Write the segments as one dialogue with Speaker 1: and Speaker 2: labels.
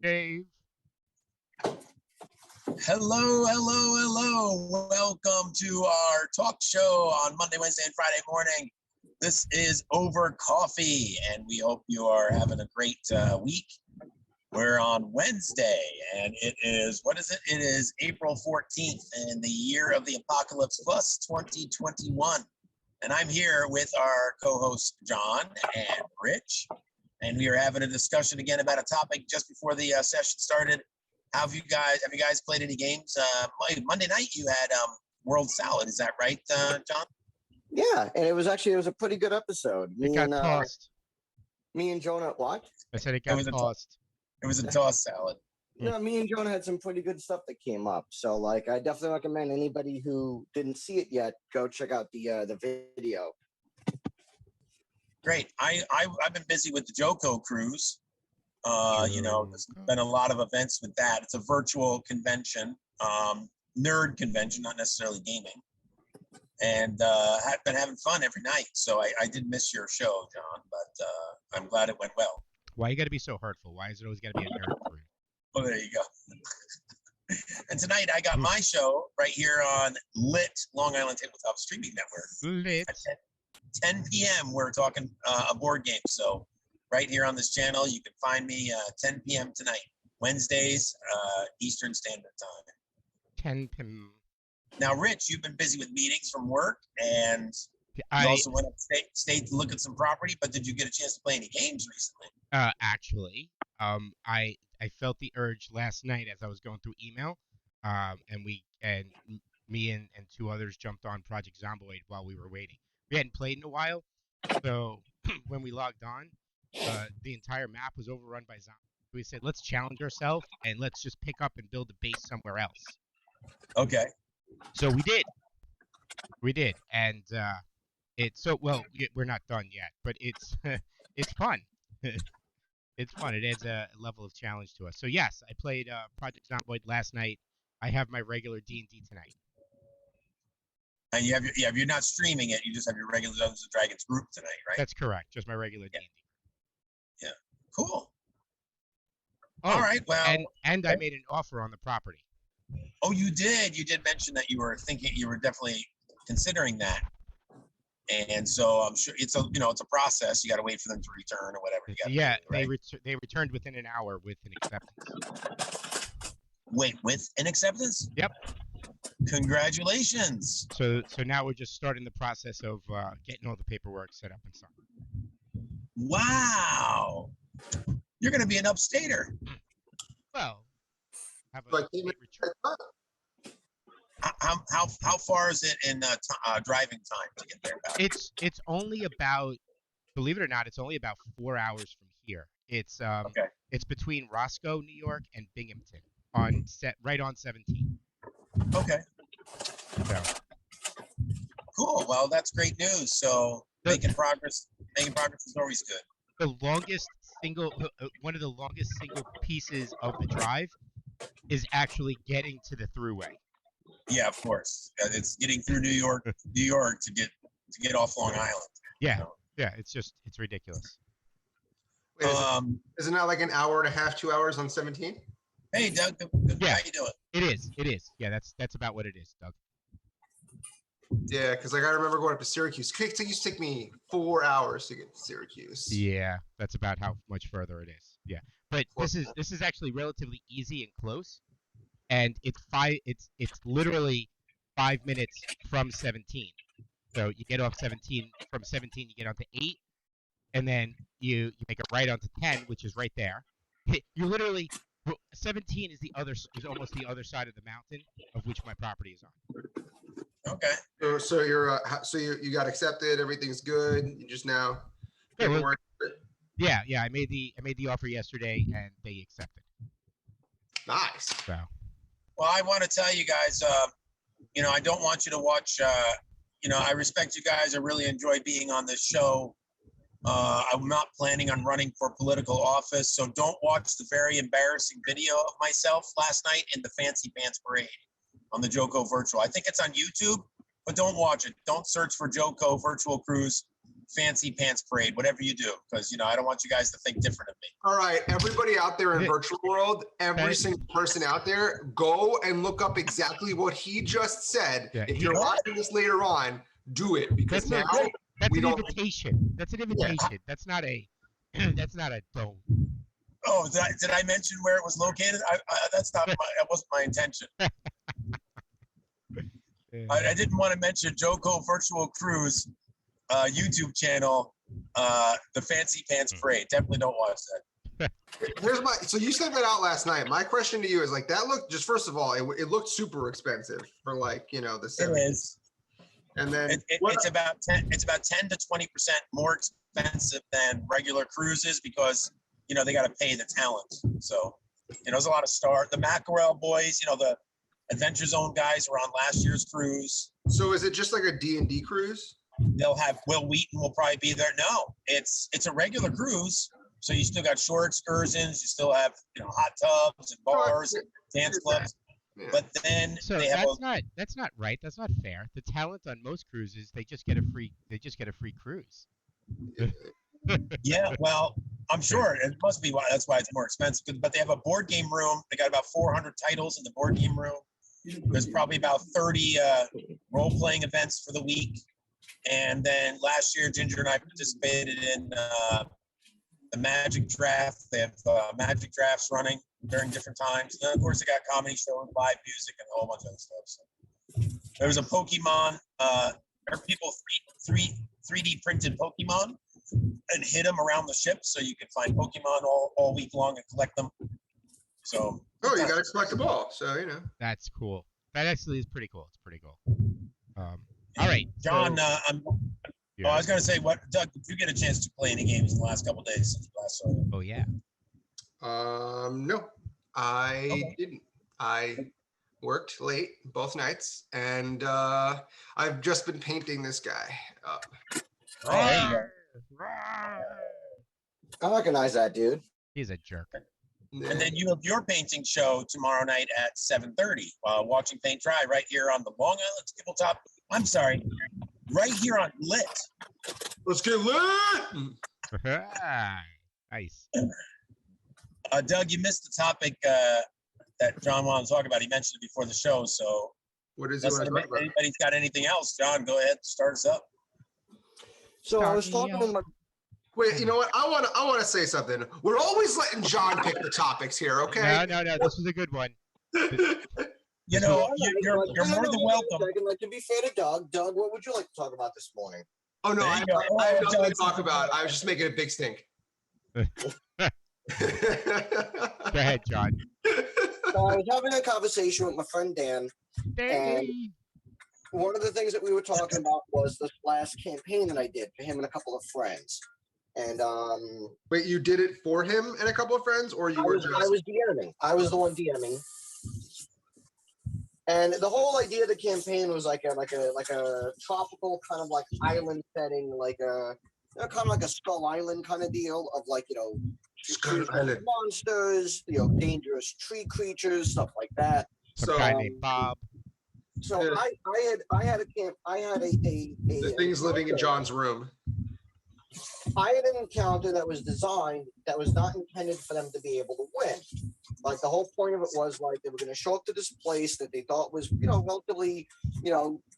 Speaker 1: Dave.
Speaker 2: Hello, hello, hello. Welcome to our talk show on Monday, Wednesday, and Friday morning. This is Over Coffee, and we hope you are having a great week. We're on Wednesday, and it is, what is it? It is April 14th in the year of the apocalypse plus 2021. And I'm here with our co-hosts, John and Rich. And we are having a discussion again about a topic just before the session started. Have you guys played any games? Monday night you had World Salad, is that right, John?
Speaker 3: Yeah, and it was a pretty good episode.
Speaker 1: It got tossed.
Speaker 3: Me and Jonah, what?
Speaker 1: I said it got tossed.
Speaker 2: It was a toss salad.
Speaker 3: No, me and Jonah had some pretty good stuff that came up. So, like, I definitely recommend anybody who didn't see it yet, go check out the video.
Speaker 2: Great. I've been busy with the Joko cruise. There's been a lot of events with that. It's a virtual convention, nerd convention, not necessarily gaming. And I've been having fun every night. So I did miss your show, John, but I'm glad it went well.
Speaker 1: Why you got to be so hurtful? Why is it always got to be a nerd for you?
Speaker 2: Oh, there you go. And tonight I got my show right here on LITT, Long Island Tabletop Streaming Network.
Speaker 1: LITT.
Speaker 2: At 10 p.m. We're talking a board game. So right here on this channel, you can find me 10 p.m. tonight, Wednesdays, Eastern Standard Time.
Speaker 1: 10 p.m.
Speaker 2: Now, Rich, you've been busy with meetings from work, and you also went upstate to look at some property, but did you get a chance to play any games recently?
Speaker 1: Actually, I felt the urge last night as I was going through email, and me and two others jumped on Project Zomboid while we were waiting. We hadn't played in a while, so when we logged on, the entire map was overrun by zombies. We said, let's challenge ourselves and let's just pick up and build a base somewhere else.
Speaker 2: Okay.
Speaker 1: So we did, and we're not done yet, but it's it's fun. It's fun. It adds a level of challenge to us. So yes, I played Project Zomboid last night. I have my regular D&D tonight.
Speaker 2: And you're not streaming it. You just have your regular Dungeons & Dragons group tonight, right?
Speaker 1: That's correct. Just my regular D&D.
Speaker 2: Yeah. Cool.
Speaker 1: Oh,
Speaker 2: all right. Well,
Speaker 1: and I made an offer on the property.
Speaker 2: Oh, you did. You did mention that you were definitely considering that. And so I'm sure it's a process. You got to wait for them to return or whatever.
Speaker 1: They returned within an hour with an acceptance.
Speaker 2: Wait, with an acceptance?
Speaker 1: Yep.
Speaker 2: Congratulations.
Speaker 1: So now we're just starting the process of getting all the paperwork set up and signed.
Speaker 2: Wow. You're going to be an upstater.
Speaker 1: Well, have
Speaker 4: like
Speaker 2: how far is it in driving time to get there?
Speaker 1: It's only about, believe it or not, it's only about 4 hours from here. It's It's between Roscoe, New York, and Binghamton right on 17.
Speaker 2: Okay.
Speaker 1: So.
Speaker 2: Cool. Well, that's great news. So making progress is always good. One of the longest single pieces of the drive is actually getting to the thruway. Yeah, of course. It's getting through New York to get off Long Island.
Speaker 1: Yeah, yeah. It's ridiculous.
Speaker 4: Wait, is it not like an hour and a half, 2 hours on 17?
Speaker 2: Hey, Doug.
Speaker 1: Yeah,
Speaker 2: how you doing?
Speaker 1: It is. Yeah, that's about what it is, Doug.
Speaker 4: Yeah, because like I remember going up to Syracuse. It used to take me 4 hours to get to Syracuse.
Speaker 1: Yeah, that's about how much further it is. Yeah, but this is actually relatively easy and close, and it's literally 5 minutes from 17. So you get off 17. From 17, you get onto 8, and then you make a right onto 10, which is right there. You literally 17 is almost the other side of the mountain of which my property is on.
Speaker 2: Okay.
Speaker 4: So you got accepted. Everything's good. You just now paperwork.
Speaker 1: Yeah. I made the offer yesterday, and they accepted.
Speaker 4: Nice.
Speaker 1: So.
Speaker 2: Well, I want to tell you guys, I don't want you to watch. I respect you guys. I really enjoy being on this show. I'm not planning on running for political office, so don't watch the very embarrassing video of myself last night in the Fancy Pants Parade on the Joko Virtual. I think it's on YouTube, but don't watch it. Don't search for Joko Virtual Cruise. fancy pants parade, whatever you do, because I don't want you guys to think different of me.
Speaker 4: All right, everybody out there in
Speaker 1: Yeah.
Speaker 4: virtual world, every
Speaker 1: Okay.
Speaker 4: single person out there, go and look up exactly what he just said.
Speaker 1: Yeah,
Speaker 4: If you're watching this later on, do it because
Speaker 1: That's
Speaker 4: now
Speaker 1: That's
Speaker 4: we
Speaker 1: an
Speaker 4: don't.
Speaker 1: invitation. That's an invitation. That's not a. That's not a don't.
Speaker 2: Oh, did I mention where it was located? That wasn't my intention. I didn't want to mention Joko Virtual Cruise YouTube channel, the Fancy Pants Parade. Definitely don't watch that.
Speaker 4: So you sent that out last night. My question to you is like that looked just first of all, it looked super expensive for like the
Speaker 2: It
Speaker 4: 70s.
Speaker 2: is.
Speaker 4: And then
Speaker 2: It's about 10 to 20% more expensive than regular cruises because they got to pay the talent. So there's a lot of the Mackerel boys. The Adventure Zone guys were on last year's cruise.
Speaker 4: So is it just like a D&D cruise?
Speaker 2: They'll have Will Wheaton will probably be there. No, it's a regular cruise. So you still got shore excursions. You still have hot tubs and bars, and dance clubs.
Speaker 4: Yeah.
Speaker 2: But then
Speaker 1: So
Speaker 2: they have
Speaker 1: that's not right. That's not fair. The talent on most cruises, they just get a free cruise.
Speaker 2: yeah. Well, I'm sure it must be why that's why it's more expensive. But they have a board game room. They got about 400 titles in the board game room. There's probably about 30 role-playing events for the week. And then last year, Ginger and I participated in the Magic Draft. They have Magic Drafts running during different times. And then, of course, they got comedy shows, live music, and a whole bunch of other stuff. So there was a Pokemon. There are people 3D printed Pokemon and hid them around the ship, so you can find Pokemon all week long and collect them. So
Speaker 4: you got to collect them all. So
Speaker 1: That's cool. That actually is pretty cool. It's pretty cool. All right,
Speaker 2: John.
Speaker 1: So,
Speaker 2: I was going to say, Doug? Did you get a chance to play any games in the last couple of days since you last saw you?
Speaker 1: oh yeah.
Speaker 4: No, I didn't. I worked late both nights, and I've just been painting this guy up.
Speaker 2: Oh, there you go.
Speaker 3: I recognize that dude.
Speaker 1: He's a jerk.
Speaker 2: And then you have your painting show tomorrow night at 7:30. Watching paint dry right here on the Long Island Tabletop. I'm sorry, right here on LITT.
Speaker 4: Let's get lit.
Speaker 1: Nice.
Speaker 2: Doug, you missed the topic that John wanted to talk about. He mentioned it before the show. So,
Speaker 4: What is it?
Speaker 2: unless anybody's got anything else, John, go ahead, start us up.
Speaker 3: So I was talking to my.
Speaker 4: Wait, you know what? I want to say something. We're always letting John pick the topics here, okay?
Speaker 1: No. This was a good one.
Speaker 2: You're more than welcome.
Speaker 3: Like, to be fair to Doug, what would you like to talk about this morning?
Speaker 4: Oh no,
Speaker 2: There
Speaker 4: I
Speaker 2: you go.
Speaker 4: have nothing to
Speaker 2: John's-
Speaker 4: talk about. I was just making a big stink.
Speaker 1: Go ahead, John.
Speaker 3: So I was having a conversation with my friend Dan.
Speaker 1: Danny.
Speaker 3: One of the things that we were talking about was this last campaign that I did for him and a couple of friends. And
Speaker 4: Wait, you did it for him and a couple of friends, or you
Speaker 3: I
Speaker 4: were
Speaker 3: was
Speaker 4: just?
Speaker 3: DMing. I was the one DMing. And the whole idea of the campaign was like a tropical kind of like island setting, like a kind of like a Skull Island kind of deal of like
Speaker 4: Skull Island.
Speaker 3: monsters, dangerous tree creatures, stuff like that.
Speaker 1: Some guy named Bob.
Speaker 3: So
Speaker 4: Yeah.
Speaker 3: I had
Speaker 4: The things living in John's room.
Speaker 3: I had an encounter that was designed that was not intended for them to be able to win. Like the whole point of it was like they were going to show up to this place that they thought was relatively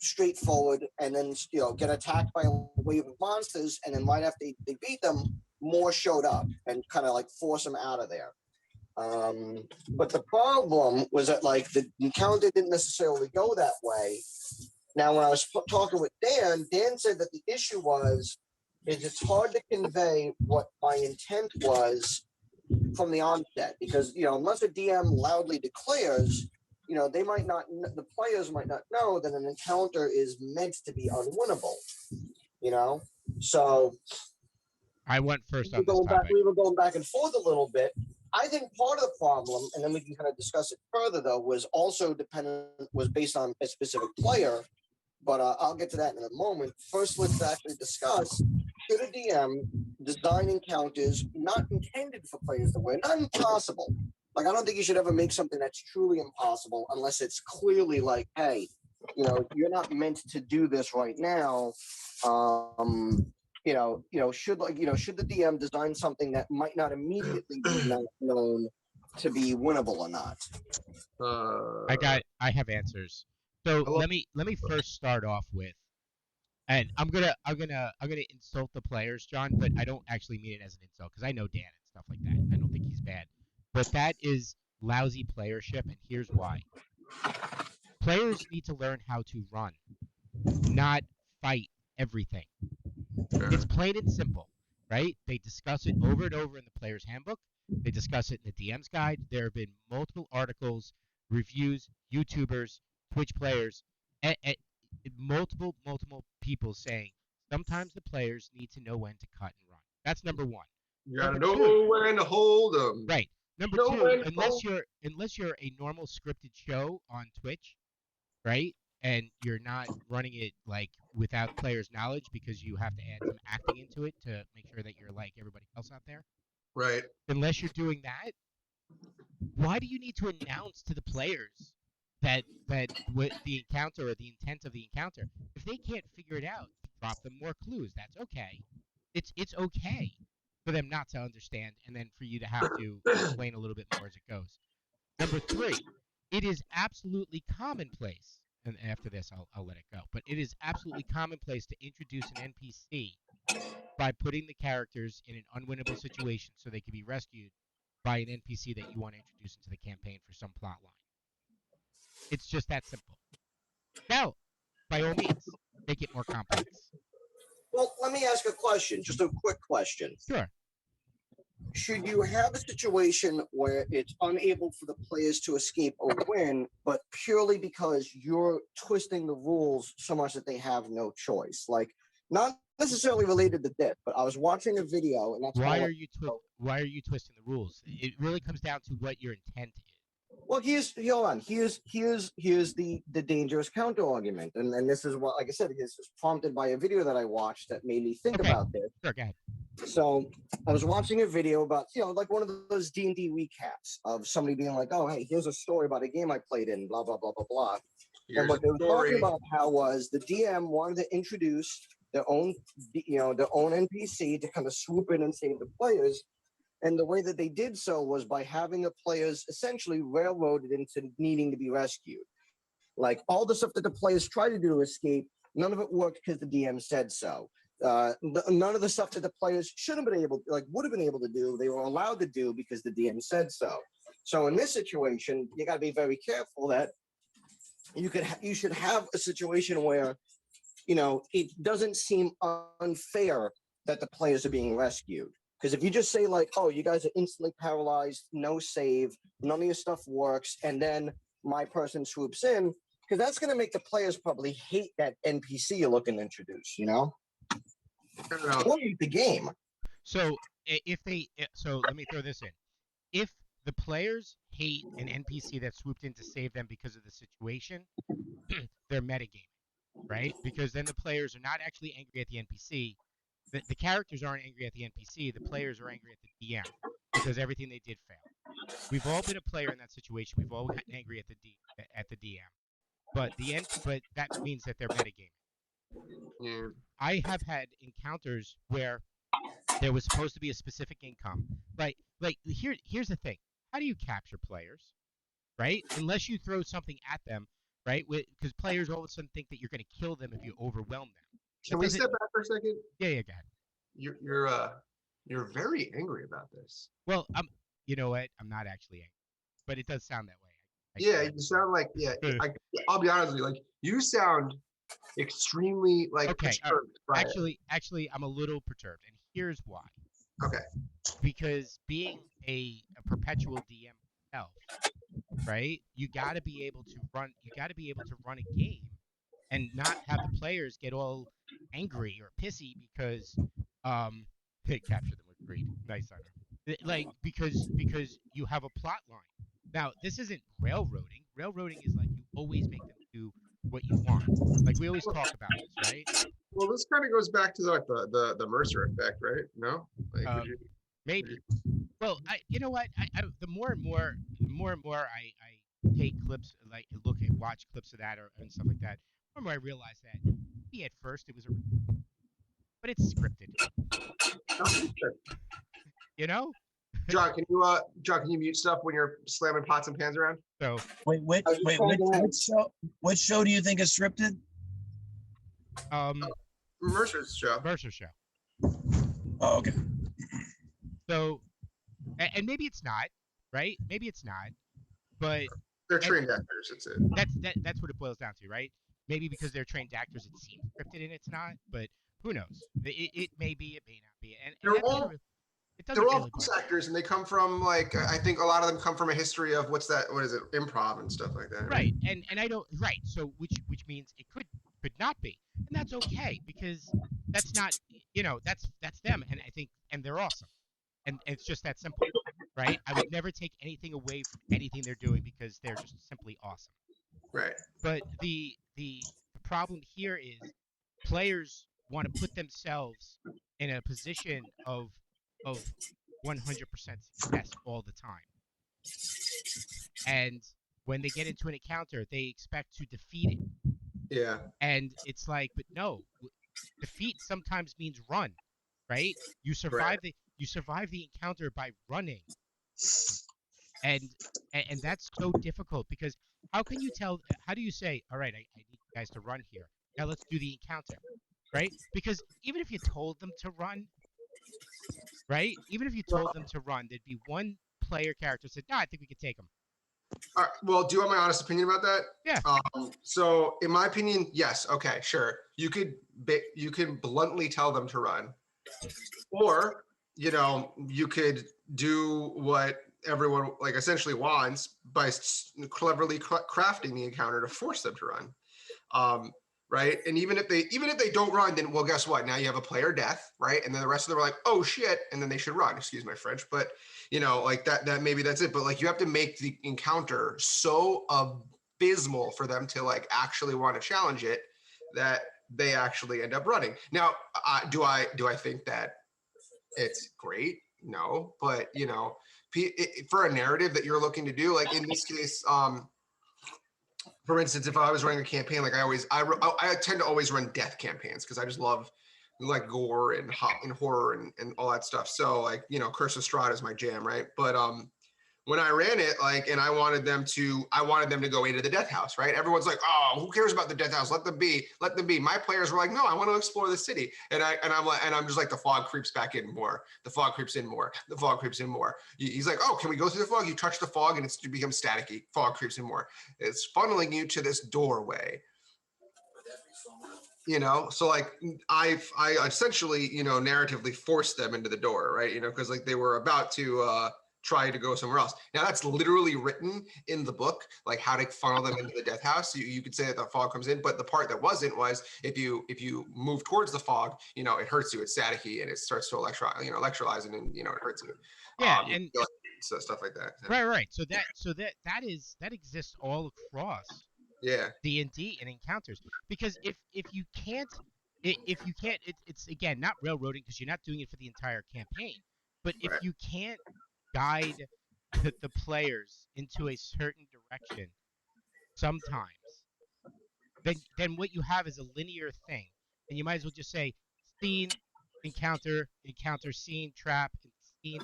Speaker 3: straightforward, and then get attacked by a wave of monsters, and then right after they beat them, more showed up and kind of like force them out of there. But the problem was that like the encounter didn't necessarily go that way. Now, when I was talking with Dan said that the issue is it's hard to convey what my intent was from the onset, because unless a DM loudly declares, they might not, the players might not know that an encounter is meant to be unwinnable. So
Speaker 1: I went first on this topic.
Speaker 3: we were going back and forth a little bit. I think part of the problem, and then we can kind of discuss it further, though, was based on a specific player. But I'll get to that in a moment. First, let's actually discuss, should a DM design encounters not intended for players to win? Not impossible. Like, I don't think you should ever make something that's truly impossible unless it's clearly like, hey, you're not meant to do this right now. should should the DM design something that might not immediately be known to be winnable or not?
Speaker 1: I have answers. So let me first start off with, and I'm gonna insult the players, John, but I don't actually mean it as an insult because I know Dan and stuff like that. I don't think he's bad, but that is lousy playership, and here's why. Players need to learn how to run, not fight everything. It's plain and simple, right? They discuss it over and over in the player's handbook. They discuss it in the DM's guide. There have been multiple articles, reviews, YouTubers, Twitch players, and multiple people saying sometimes the players need to know when to cut and run. That's number one.
Speaker 4: You gotta
Speaker 1: Number
Speaker 4: know
Speaker 1: two,
Speaker 4: when to hold them.
Speaker 1: right? Number
Speaker 4: Know
Speaker 1: two,
Speaker 4: when to
Speaker 1: unless
Speaker 4: hold.
Speaker 1: you're a normal scripted show on Twitch, right? And you're not running it like without players' knowledge because you have to add some acting into it to make sure that you're like everybody else out there.
Speaker 4: Right.
Speaker 1: Unless you're doing that, why do you need to announce to the players that what the encounter or the intent of the encounter? If they can't figure it out, drop them more clues. That's okay. It's okay for them not to understand and then for you to have to explain a little bit more as it goes. Number three, it is absolutely commonplace, and after this I'll let it go, but it is absolutely commonplace to introduce an NPC by putting the characters in an unwinnable situation so they can be rescued by an NPC that you want to introduce into the campaign for some plot line. It's just that simple. Now, by all means, make it more complex.
Speaker 3: Well, let me ask a question, just a quick question.
Speaker 1: Sure.
Speaker 3: Should you have a situation where it's unable for the players to escape or win, but purely because you're twisting the rules so much that they have no choice? Like, not necessarily related to this, but I was watching a video, and that's
Speaker 1: why are you twisting the rules? It really comes down to what your intent is.
Speaker 3: Well, here's the dangerous counter argument, and this is what, like I said, this was prompted by a video that I watched that made me think about this.
Speaker 1: Sure, go ahead.
Speaker 3: So I was watching a video about, like one of those D&D recaps of somebody being like, oh, hey, here's a story about a game I played in, blah, blah, blah, blah, blah. And what they were talking about how was the DM wanted to introduce their own NPC to kind of swoop in and save the players. And the way that they did so was by having the players essentially railroaded into needing to be rescued. Like all the stuff that the players tried to do to escape, none of it worked because the DM said so. None of the stuff that the players should have been able, would have been able to do, they were allowed to do because the DM said so. So in this situation, you got to be very careful that you should have a situation where, it doesn't seem unfair that the players are being rescued. Because if you just say like, oh, you guys are instantly paralyzed, no save, none of your stuff works, and then my person swoops in, because that's going to make the players probably hate that NPC you're looking to introduce, Or hate the game.
Speaker 1: So let me throw this in. If the players hate an NPC that swooped in to save them because of the situation, they're metagaming, right? Because then the players are not actually angry at the NPC. The characters aren't angry at the NPC. The players are angry at the DM because everything they did failed. We've all been a player in that situation. We've all gotten angry at the DM, but that means that they're metagaming.
Speaker 4: Yeah.
Speaker 1: I have had encounters where there was supposed to be a specific income. Like here's the thing. How do you capture players, right? Unless you throw something at them, right? Because players all of a sudden think that you're going to kill them if you overwhelm them.
Speaker 4: Can we step back for a second?
Speaker 1: Yeah, go ahead.
Speaker 4: You're very angry about this.
Speaker 1: Well, you know what? I'm not actually angry, but it does sound that way.
Speaker 4: You sound like I'll be honest with you. Like you sound extremely perturbed.
Speaker 1: Actually, I'm a little perturbed, and here's why.
Speaker 4: Okay.
Speaker 1: Because being a perpetual DM yourself, right? You got to be able to run. You got to be able to run a game, and not have the players get all angry or pissy because they capture them with greed. Nice, Hunter. Because you have a plot line. Now, this isn't railroading. Railroading is like you always make them do what you want. Like we always talk about this, right?
Speaker 4: Well, this kind of goes back to like the Mercer effect, right? No,
Speaker 1: maybe. Well, you know what? The more and more I take clips, like watch clips of that and stuff like that. The more I realize that maybe at first it was a but it's scripted. You know?
Speaker 4: John, can you mute stuff when you're slamming pots and pans around?
Speaker 1: So
Speaker 2: Wait, which show do you think is scripted?
Speaker 4: Mercer's show.
Speaker 1: Mercer show.
Speaker 2: Oh, okay.
Speaker 1: So, and maybe it's not, right? Maybe it's not, but
Speaker 4: They're trained actors. That's it.
Speaker 1: that's what it boils down to, right? Maybe because they're trained actors, it seems scripted and it's not, but who knows? It may be, it may not be, and
Speaker 4: They're
Speaker 1: that doesn't
Speaker 4: all
Speaker 1: really, it doesn't
Speaker 4: they're all
Speaker 1: really
Speaker 4: voice
Speaker 1: bother me.
Speaker 4: actors, and they come from like I think a lot of them come from a history of what is it, improv and stuff like that.
Speaker 1: Right, and I don't right. So which means it could not be, and that's okay because that's not that's them, and I think and they're awesome, and it's just that simple, right? I would never take anything away from anything they're doing because they're just simply awesome.
Speaker 4: Right.
Speaker 1: But the problem here is players want to put themselves in a position of 100% success all the time. And when they get into an encounter, they expect to defeat it.
Speaker 4: Yeah.
Speaker 1: And it's like, but no, defeat sometimes means run, right? You survive the encounter by running. And that's so difficult because how can you tell? How do you say, all right, I need you guys to run here. Now let's do the encounter, right? Because even if you told them to run, right? Even if you told them to run, there'd be one player character said, no, I think we could take them.
Speaker 4: All right, well, do you want my honest opinion about that?
Speaker 1: Yeah.
Speaker 4: So, in my opinion, yes. Okay, sure. You could bluntly tell them to run, or you could do what everyone like essentially wants by cleverly crafting the encounter to force them to run. Right, and even if they don't run, then well, guess what? Now you have a player death, right? And then the rest of them are like, oh shit, and then they should run. Excuse my French, but like that maybe that's it. But like you have to make the encounter so abysmal for them to like actually want to challenge it that they actually end up running. Now, do I think that it's great? No, but for a narrative that you're looking to do, like in this case, for instance, if I was running a campaign, like I tend to always run death campaigns because I just love like gore and horror and all that stuff. So like, Curse of Strahd is my jam, right? But when I ran it, like, and I wanted them to go into the death house, right? Everyone's like, oh, who cares about the death house? Let them be. My players were like, no, I want to explore the city. And I'm just like, the fog creeps back in more. The fog creeps in more. The fog creeps in more. He's like, oh, can we go through the fog? You touch the fog and it becomes staticky. Fog creeps in more. It's funneling you to this doorway. So like I essentially, narratively forced them into the door, right? Because like they were about to try to go somewhere else. Now that's literally written in the book, like how to funnel them into the death house. You could say that the fog comes in, but the part that wasn't was if you move towards the fog, it hurts you. It's staticky and it starts to electrolyze and then it hurts you.
Speaker 1: Yeah, and
Speaker 4: so stuff like that.
Speaker 1: Right. So that exists all across.
Speaker 4: Yeah.
Speaker 1: D&D and encounters because if you can't, it's again not railroading because you're not doing it for the entire campaign. But if you can't guide the players into a certain direction sometimes, then what you have is a linear thing, and you might as well just say scene, encounter, scene, trap, scene.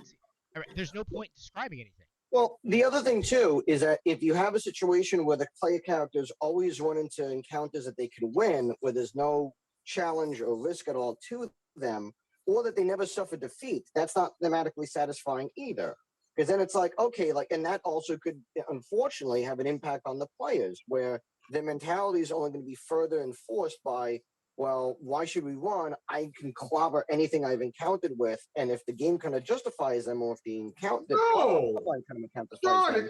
Speaker 1: There's no point describing anything.
Speaker 3: Well, the other thing too is that if you have a situation where the player characters always run into encounters that they could win, where there's no challenge or risk at all to them, or that they never suffer defeat, that's not thematically satisfying either. Because then it's like, okay, like, and that also could unfortunately have an impact on the players, where their mentality is only going to be further enforced by, well, why should we run? I can clobber anything I've encountered with, and if the game kind of justifies them, or if the encounter,
Speaker 4: John,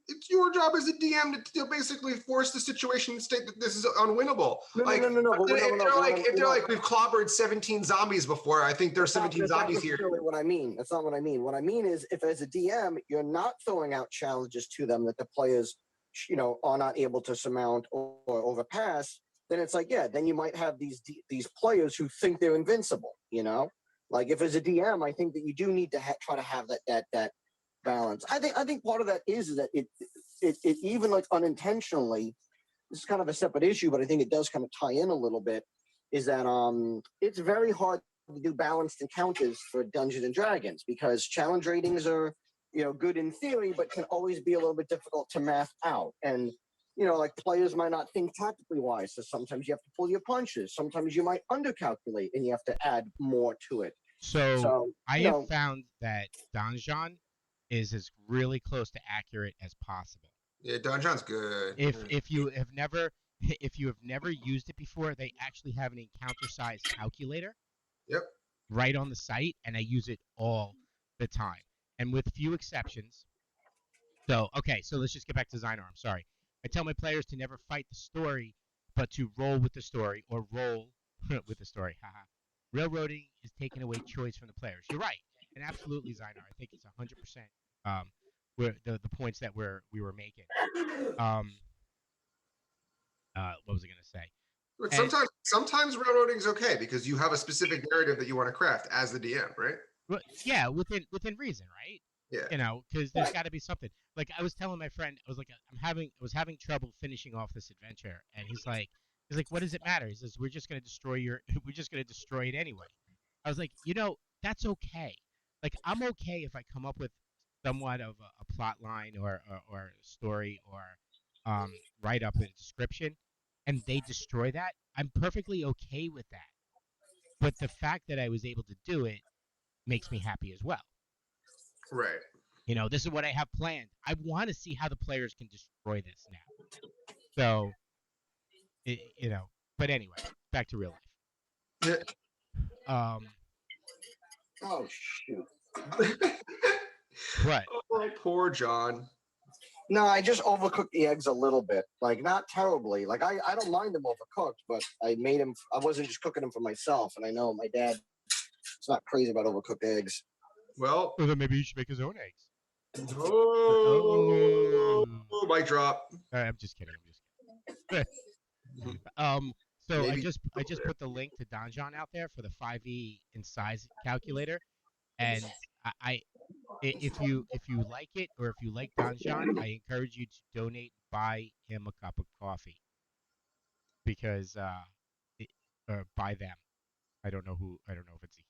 Speaker 4: it's your job as a DM to basically force the situation to state that this is unwinnable.
Speaker 3: No.
Speaker 4: If they're like, we've clobbered 17 zombies before, I think there's 17 zombies here.
Speaker 3: That's not what I mean. That's not what I mean. What I mean is, if as a DM, you're not throwing out challenges to them that the players, are not able to surmount or overpass, then it's like, yeah, then you might have these players who think they're invincible. Like if as a DM, I think that you do need to try to have that balance. I think part of that is that it even like unintentionally, this is kind of a separate issue, but I think it does kind of tie in a little bit, is that it's very hard to do balanced encounters for Dungeons and Dragons because challenge ratings are, good in theory, but can always be a little bit difficult to math out. And like players might not think tactically wise, so sometimes you have to pull your punches. Sometimes you might undercalculate, and you have to add more to it.
Speaker 1: So I have found that Donjon is as really close to accurate as possible.
Speaker 4: Yeah, Donjon's good.
Speaker 1: If you have never used it before, they actually have an encounter size calculator.
Speaker 4: Yep.
Speaker 1: Right on the site, and I use it all the time, and with few exceptions. So let's just get back to Zynar. I'm sorry. I tell my players to never fight the story, but to roll with the story or roll with the story. Haha. Railroading is taking away choice from the players. You're right, and absolutely, Zynar. I think it's 100%. Where the points that we were making. What was I gonna say?
Speaker 4: But sometimes railroading is okay because you have a specific narrative that you want to craft as the DM, right?
Speaker 1: Well, yeah, within reason, right?
Speaker 4: Yeah.
Speaker 1: Because there's got to be something. Like I was telling my friend, I was like, I was having trouble finishing off this adventure, and he's like, what does it matter? He says, we're just gonna destroy it anyway. I was like, that's okay. Like I'm okay if I come up with somewhat of a plot line or a story or write up a description, and they destroy that. I'm perfectly okay with that. But the fact that I was able to do it makes me happy as well.
Speaker 4: Right.
Speaker 1: This is what I have planned. I want to see how the players can destroy this now. So, but anyway, back to real life.
Speaker 3: Oh shoot!
Speaker 1: What?
Speaker 3: Oh,
Speaker 4: poor John.
Speaker 3: No, I just overcooked the eggs a little bit. Like not terribly. Like I don't mind them overcooked, but I made them. I wasn't just cooking them for myself, and I know my dad is not crazy about overcooked eggs.
Speaker 4: Well,
Speaker 1: then maybe you should make his own eggs.
Speaker 4: Oh, mic drop.
Speaker 1: I'm just kidding. So maybe. I just put the link to Donjon out there for the 5e in size calculator, and if you like it or if you like Donjon, I encourage you to donate, buy him a cup of coffee because buy them. I don't know if it's a he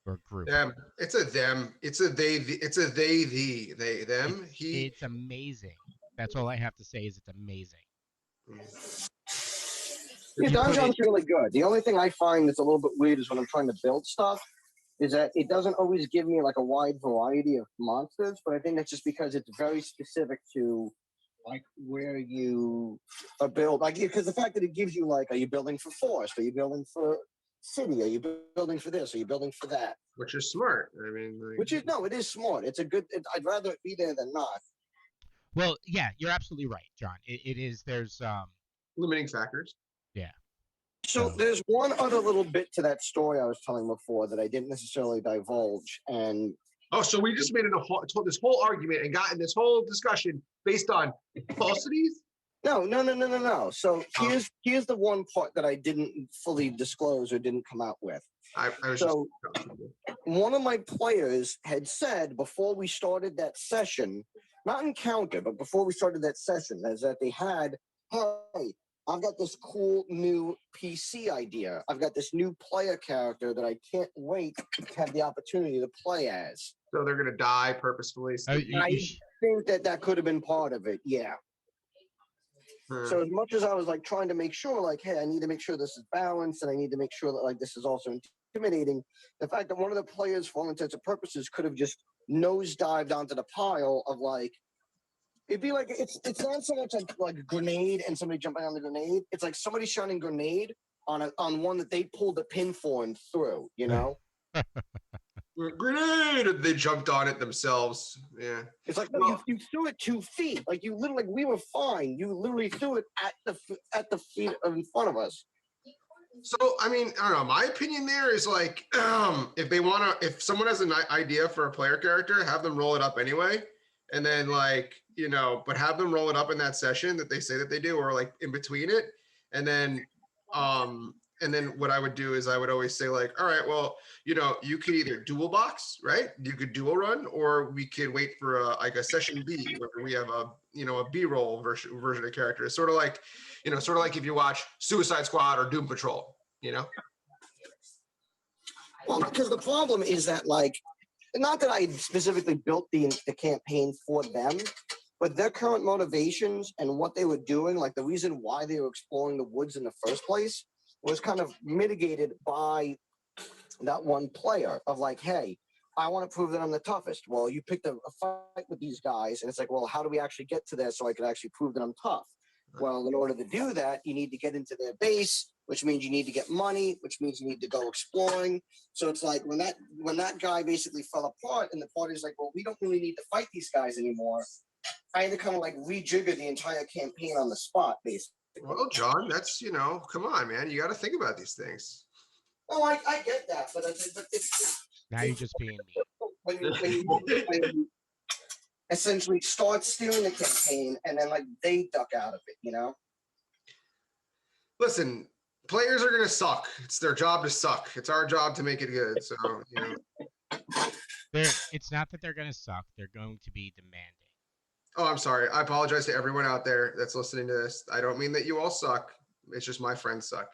Speaker 1: or a group.
Speaker 4: Them. It's a them. It's a they. It's a they. They. Them. He.
Speaker 1: It's amazing. That's all I have to say. Is it's amazing.
Speaker 3: Yeah, Donjon's really good. The only thing I find that's a little bit weird is when I'm trying to build stuff, is that it doesn't always give me like a wide variety of monsters, but I think that's just because it's very specific to like where you build. Like, because the fact that it gives you like, are you building for forest? Are you building for city? Are you building for this? Are you building for that?
Speaker 4: Which is smart. I mean, like,
Speaker 3: it is smart. It's a good. I'd rather it be there than not.
Speaker 1: Well, yeah, you're absolutely right, John. It is. There's
Speaker 4: limiting factors.
Speaker 1: Yeah.
Speaker 3: So there's one other little bit to that story I was telling before that I didn't necessarily divulge. And
Speaker 4: so we just made this whole argument and got in this whole discussion based on falsities?
Speaker 3: No. So here's the one part that I didn't fully disclose or didn't come out with. One of my players had said before we started that session, not encounter, but before we started that session, is that they had, hey, I've got this cool new PC idea. I've got this new player character that I can't wait to have the opportunity to play as.
Speaker 4: So they're going to die purposefully.
Speaker 3: I think that could have been part of it. Yeah. So as much as I was like trying to make sure, like, hey, I need to make sure this is balanced, and I need to make sure that like this is also intimidating. The fact that one of the players, for all intents and purposes, could have just nosedived onto the pile of like. It'd be like it's not so much like a grenade and somebody jumping on the grenade. It's like somebody shooting a grenade on one that they pulled the pin for and threw.
Speaker 4: Grenade! They jumped on it themselves. Yeah.
Speaker 3: It's like no, you threw it 2 feet. Like you literally, we were fine. You literally threw it at the feet in front of us.
Speaker 4: So I mean, I don't know. My opinion there is like, if someone has an idea for a player character, have them roll it up anyway. And then like, but have them roll it up in that session that they say that they do, or like in between it. And then what I would do is I would always say like, all right, well, you could either dual box, right? You could dual run, or we could wait for a session B where we have a B-roll version of character. It's sort of like, if you watch Suicide Squad or Doom Patrol,
Speaker 3: Well, because the problem is that, like, not that I specifically built the campaign for them, but their current motivations and what they were doing, like the reason why they were exploring the woods in the first place, was kind of mitigated by that one player of like, hey, I want to prove that I'm the toughest. Well, you picked a fight with these guys, and it's like, well, how do we actually get to there so I can actually prove that I'm tough? Well, in order to do that, you need to get into their base, which means you need to get money, which means you need to go exploring. So it's like when that guy basically fell apart, and the party's like, well, we don't really need to fight these guys anymore. I had to kind of like rejigger the entire campaign on the spot, basically.
Speaker 4: Well, John, that's come on, man. You got to think about these things.
Speaker 3: Oh, I get that, but it's
Speaker 1: Now you're just being mean.
Speaker 3: when you essentially start steering the campaign and then like they duck out of it, you know?
Speaker 4: Listen, players are gonna suck. It's their job to suck. It's our job to make it good. So
Speaker 1: It's not that they're going to suck. They're going to be demanding.
Speaker 4: Oh, I'm sorry. I apologize to everyone out there that's listening to this. I don't mean that you all suck. It's just my friends suck.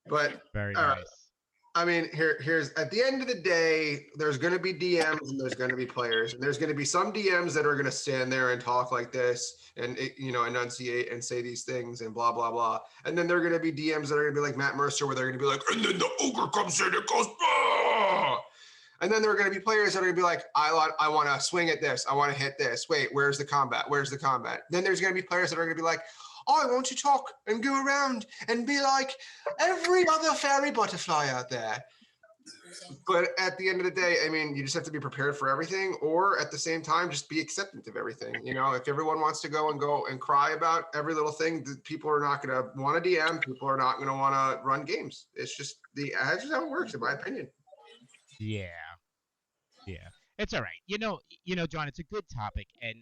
Speaker 4: But
Speaker 1: Very nice.
Speaker 4: I mean, here's at the end of the day, there's going to be DMs and there's going to be players, and there's going to be some DMs that are going to stand there and talk like this and enunciate and say these things and blah blah blah, and then there are going to be DMs that are going to be like Matt Mercer, where they're going to be like, and then the ogre comes in and goes, ah! And then there are going to be players that are going to be like, I want to swing at this, I want to hit this. Wait, where's the combat? Where's the combat? Then there's going to be players that are going to be like, I want to talk and go around and be like every other fairy butterfly out there. But at the end of the day, I mean, you just have to be prepared for everything, or at the same time, just be acceptant of everything. You know, if everyone wants to go and cry about every little thing, people are not going to want to DM. People are not going to want to run games. It's just that's just how it works, in my opinion.
Speaker 1: Yeah. It's all right. You know, John, it's a good topic, and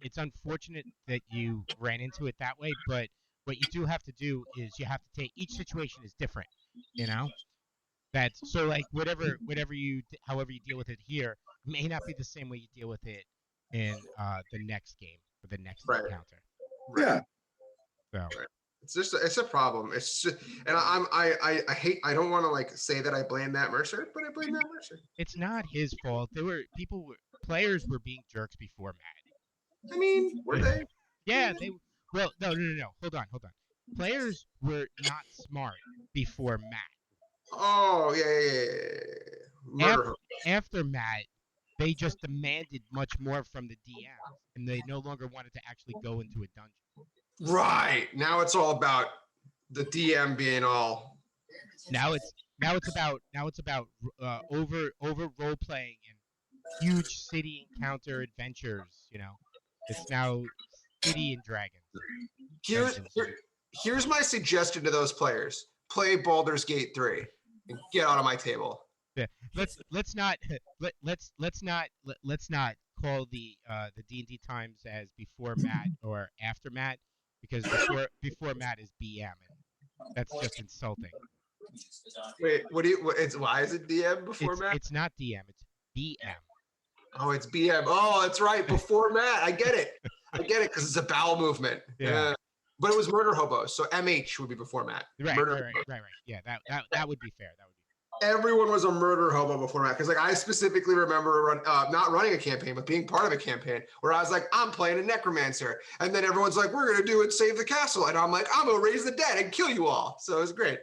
Speaker 1: it's unfortunate that you ran into it that way. But what you do have to do is you have to take each situation is different. You know, that's so like however you deal with it here may not be the same way you deal with it in the next game or the next encounter.
Speaker 4: Right.
Speaker 3: Yeah.
Speaker 1: So.
Speaker 4: Right. It's a problem. It's just, and I don't want to like say that I blame Matt Mercer, but I blame Matt Mercer.
Speaker 1: It's not his fault. Players were being jerks before Matt.
Speaker 4: I mean, were they?
Speaker 1: Yeah, they. Well, no. Hold on. Players were not smart before Matt.
Speaker 4: Oh yeah.
Speaker 1: After Matt, they just demanded much more from the DMs, and they no longer wanted to actually go into a dungeon.
Speaker 4: Right. Now it's all about the DM being all.
Speaker 1: Now it's about over role playing and huge city encounter adventures. You know, it's now City and Dragons.
Speaker 4: Here's my suggestion to those players: play Baldur's Gate 3 and get out of my table.
Speaker 1: Yeah. Let's not call the D&D times as before Matt or after Matt, because before Matt is BM, and that's just insulting.
Speaker 4: Wait, why is it DM before Matt?
Speaker 1: It's not DM, it's BM.
Speaker 4: Oh, it's BM. Oh, that's right, before Matt. I get it because it's a bowel movement.
Speaker 1: Yeah.
Speaker 4: But it was Murder Hobos, so MH would be before Matt.
Speaker 1: Right. Yeah, that would be fair.
Speaker 4: Everyone was a murder hobo before Matt, because like I specifically remember not running a campaign, but being part of a campaign where I was like, I'm playing a necromancer, and then everyone's like, we're gonna do it, save the castle, and I'm like, I'm gonna raise the dead and kill you all. So it was great.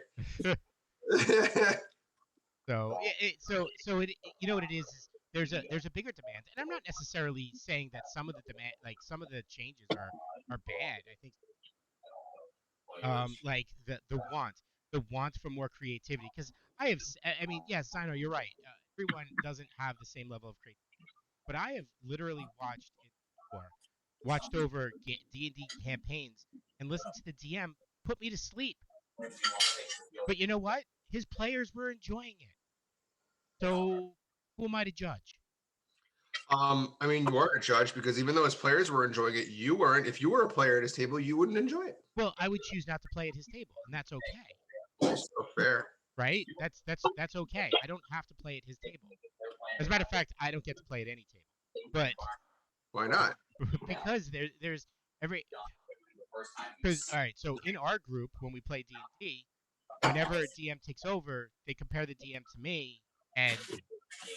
Speaker 1: So it, you know what it is there's a bigger demand, and I'm not necessarily saying that some of the changes are bad. I think like the want for more creativity, because I mean, yes, Sino, you're right. Everyone doesn't have the same level of creativity, but I have literally watched over D&D campaigns and listened to the DM put me to sleep. But you know what? His players were enjoying it. So who am I to judge?
Speaker 4: I mean, you weren't a judge, because even though his players were enjoying it, you weren't. If you were a player at his table, you wouldn't enjoy it.
Speaker 1: Well, I would choose not to play at his table, and that's okay.
Speaker 4: That's so fair.
Speaker 1: Right? That's okay. I don't have to play at his table. As a matter of fact, I don't get to play at any table. But
Speaker 4: why not?
Speaker 1: Because there's Because all right, so in our group when we play D&D, whenever a DM takes over, they compare the DM to me, and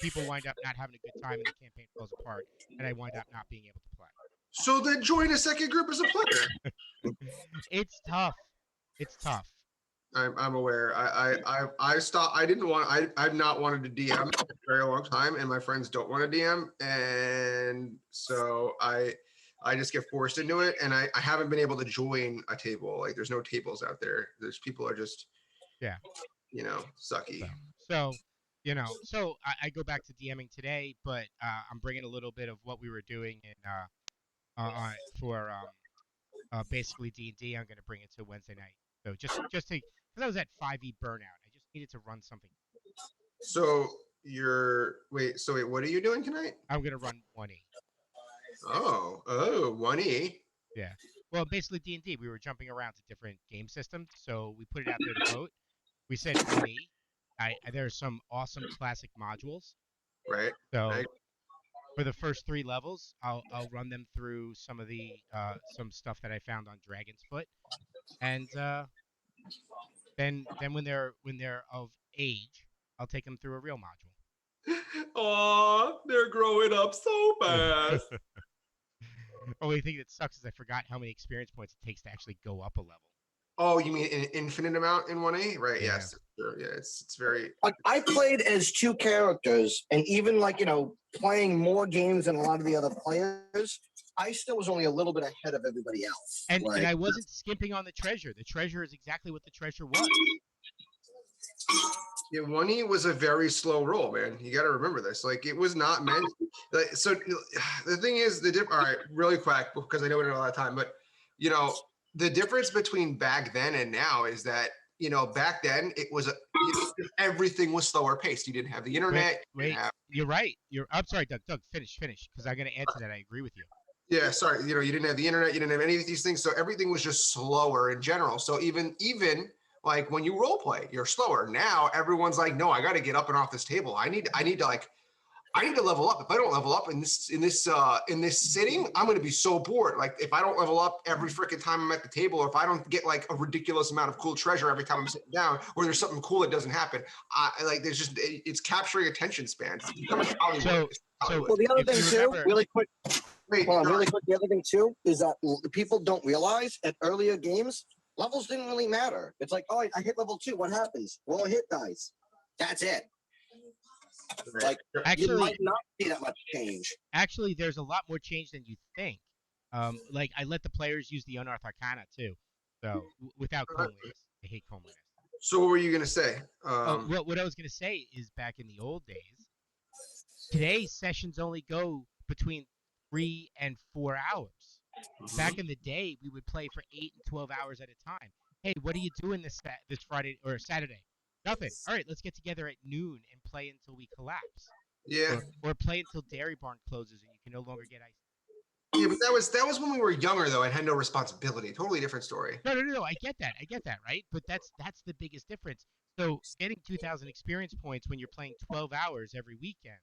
Speaker 1: people wind up not having a good time, and the campaign falls apart, and I wind up not being able to play.
Speaker 4: So then join a second group as a player.
Speaker 1: It's tough. It's tough.
Speaker 4: I'm aware. I stopped. I didn't want. I've not wanted to DM for a very long time, and my friends don't want to DM, and so I just get forced into it, and I haven't been able to join a table. Like there's no tables out there. There's people are just sucky.
Speaker 1: So I go back to DMing today, but I'm bringing a little bit of what we were doing in for basically D&D. I'm going to bring it to Wednesday night. So just to because I was at 5e burnout, I just needed to run something.
Speaker 4: So wait, what are you doing tonight?
Speaker 1: I'm going to run 1e.
Speaker 4: Oh, 1e.
Speaker 1: Yeah. Well, basically D&D, we were jumping around to different game systems, so we put it out there to vote. We said 1e. There's some awesome classic modules.
Speaker 4: Right.
Speaker 1: So
Speaker 4: right.
Speaker 1: for the first 3 levels, I'll run them through some of the some stuff that I found on Dragon's Foot, and then when they're of age, I'll take them through a real module.
Speaker 4: Oh, they're growing up so fast.
Speaker 1: Only thing that sucks is I forgot how many experience points it takes to actually go up a level.
Speaker 4: Oh, you mean an infinite amount in 1A? Right.
Speaker 1: Yeah.
Speaker 4: Yes. Sure. Yeah. It's very.
Speaker 3: I played as 2 characters, and even playing more games than a lot of the other players, I still was only a little bit ahead of everybody else.
Speaker 1: And I wasn't skimping on the treasure. The treasure is exactly what the treasure was.
Speaker 4: Yeah, 1E was a very slow roll, man. You got to remember this. Like, it was not meant. So the thing is, all right, really quick, because I know we don't have a lot of time, but the difference between back then and now is that back then it was everything was slower paced. You didn't have the internet.
Speaker 1: Wait, you're right. I'm sorry, Doug. Doug, finish, because I'm going to add to that. I agree with you.
Speaker 4: Yeah, sorry. You didn't have the internet. You didn't have any of these things, so everything was just slower in general. So even like when you role play, you're slower. Now everyone's like, no, I got to get up and off this table. I need to level up. If I don't level up in this sitting, I'm going to be so bored. Like if I don't level up every freaking time I'm at the table, or if I don't get like a ridiculous amount of cool treasure every time I'm sitting down, or there's something cool that doesn't happen, it's capturing attention spans.
Speaker 1: So
Speaker 3: well, the other thing too, really quick.
Speaker 4: Wait,
Speaker 3: really quick. The other thing too is that people don't realize at earlier games, levels didn't really matter. It's like, oh, I hit level 2. What happens? Roll a hit dice. That's it. Like,
Speaker 1: actually,
Speaker 3: you might not see that much change.
Speaker 1: Actually, there's a lot more change than you think. Like I let the players use the Unearthed Arcana too, so without comeliness. I hate comeliness.
Speaker 4: So what were you gonna say?
Speaker 1: What I was gonna say is back in the old days, today sessions only go between 3 and 4 hours. Mm-hmm. Back in the day, we would play for 8 and 12 hours at a time. Hey, what are you doing this Friday or Saturday? Nothing. All right, let's get together at noon and play until we collapse.
Speaker 4: Yeah.
Speaker 1: Or play until Dairy Barn closes and you can no longer get ice.
Speaker 4: Yeah, but that was when we were younger though and had no responsibility. Totally different story.
Speaker 1: No. I get that, right? But that's the biggest difference. So getting 2,000 experience points when you're playing 12 hours every weekend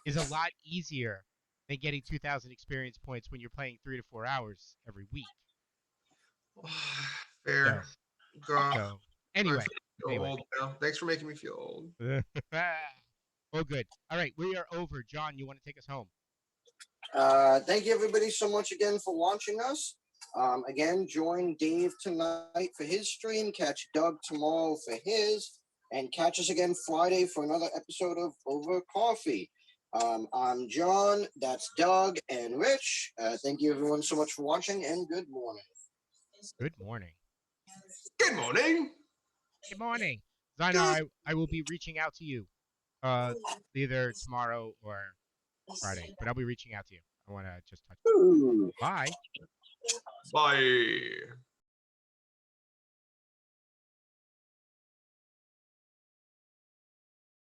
Speaker 1: is a lot easier than getting 2,000 experience points when you're playing 3 to 4 hours every week.
Speaker 4: Fair.
Speaker 1: So anyway.
Speaker 4: Old now. Thanks for making me feel old.
Speaker 1: Oh, good. All right, we are over. John, you want to take us home?
Speaker 3: Thank you, everybody, so much again for watching us. Again, join Dave tonight for his stream. Catch Doug tomorrow for his. And catch us again Friday for another episode of Over Coffee. I'm John. That's Doug and Rich. Thank you, everyone, so much for watching, and good morning.
Speaker 1: Good morning.
Speaker 4: Good morning.
Speaker 1: Good morning. Zainar, I will be reaching out to you either tomorrow or Friday, but I'll be reaching out to you. I want to just touch.
Speaker 3: Ooh.
Speaker 1: Bye.
Speaker 4: Bye.